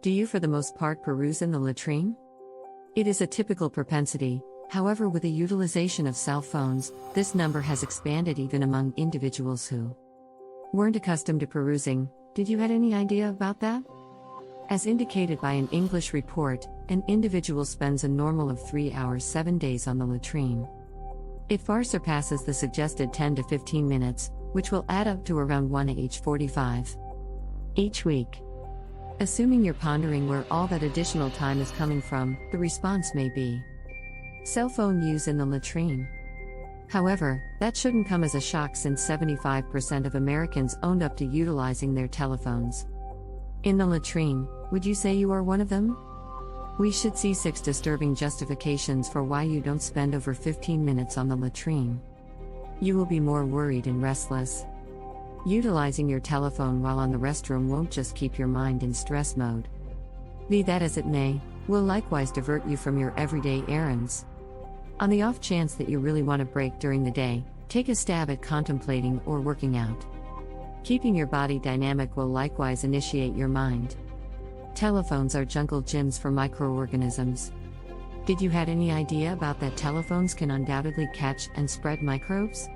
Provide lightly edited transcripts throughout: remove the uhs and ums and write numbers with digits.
Do you for the most part peruse in the latrine? It is a typical propensity, however with the utilization of cell phones, this number has expanded even among individuals who weren't accustomed to perusing. Did you had any idea about that? As indicated by an English report, an individual spends a normal of 3 hours 7 days on the latrine. It far surpasses the suggested 10 to 15 minutes, which will add up to around 1h45 each week. Assuming you're pondering where all that additional time is coming from, the response may be cell phone use in the latrine. However, that shouldn't come as a shock since 75% of Americans owned up to utilizing their telephones in the latrine. Would you say you are one of them? We should see 6 disturbing justifications for why you don't spend over 15 minutes on the latrine. You will be more worried and restless. Utilizing your telephone while on the restroom won't just keep your mind in stress mode. Be that as it may, will likewise divert you from your everyday errands. On the off chance that you really want a break during the day, take a stab at contemplating or working out. Keeping your body dynamic will likewise initiate your mind. Telephones are jungle gyms for microorganisms. Did you had any idea about that telephones can undoubtedly catch and spread microbes?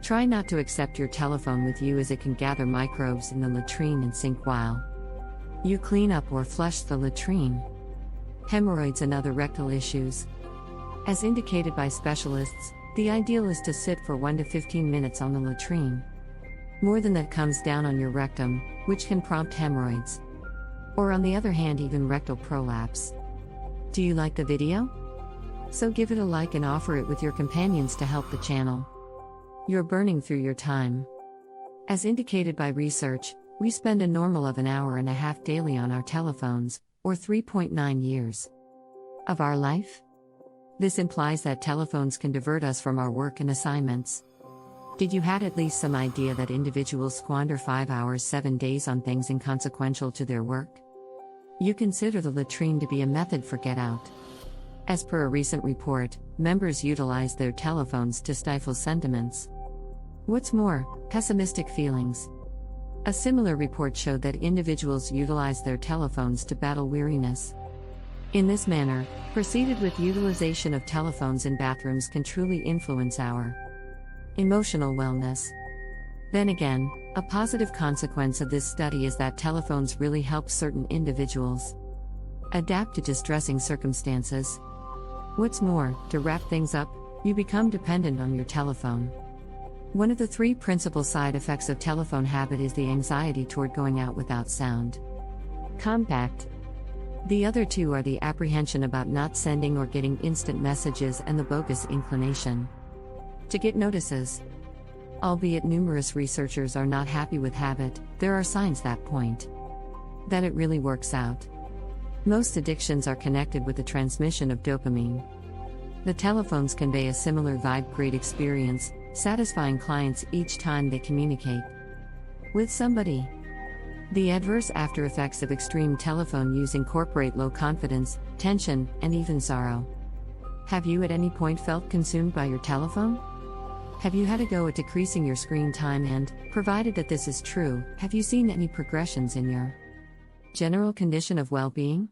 Try not to accept your telephone with you as it can gather microbes in the latrine and sink while you clean up or flush the latrine. Hemorrhoids and other rectal issues. As indicated by specialists, the ideal is to sit for 1 to 15 minutes on the latrine. More than that comes down on your rectum, which can prompt hemorrhoids. Or on the other hand even rectal prolapse. Do you like the video? So give it a like and offer it with your companions to help the channel. You're burning through your time. As indicated by research, we spend a normal of an hour and a half daily on our telephones, or 3.9 years of our life. This implies that telephones can divert us from our work and assignments. Did you had at least some idea that individuals squander 5 hours 7 days on things inconsequential to their work? You consider the latrine to be a method for get out. As per a recent report, members utilize their telephones to stifle sentiments. What's more, pessimistic feelings. A similar report showed that individuals utilize their telephones to battle weariness. In this manner, proceeded with utilization of telephones in bathrooms can truly influence our emotional wellness. Then again, a positive consequence of this study is that telephones really help certain individuals adapt to distressing circumstances. What's more, to wrap things up, you become dependent on your telephone. One of the 3 principal side effects of telephone habit is the anxiety toward going out without sound contact. The other 2 are the apprehension about not sending or getting instant messages and the bogus inclination to get notices. Albeit numerous researchers are not happy with habit, there are signs that point that it really works out. Most addictions are connected with the transmission of dopamine. The telephones convey a similar vibe-grade experience, satisfying clients each time they communicate with somebody. The adverse after effects of extreme telephone use incorporate low confidence, tension, and even sorrow. Have you at any point felt consumed by your telephone? Have you had a go at decreasing your screen time and, provided that this is true, have you seen any progressions in your general condition of well-being?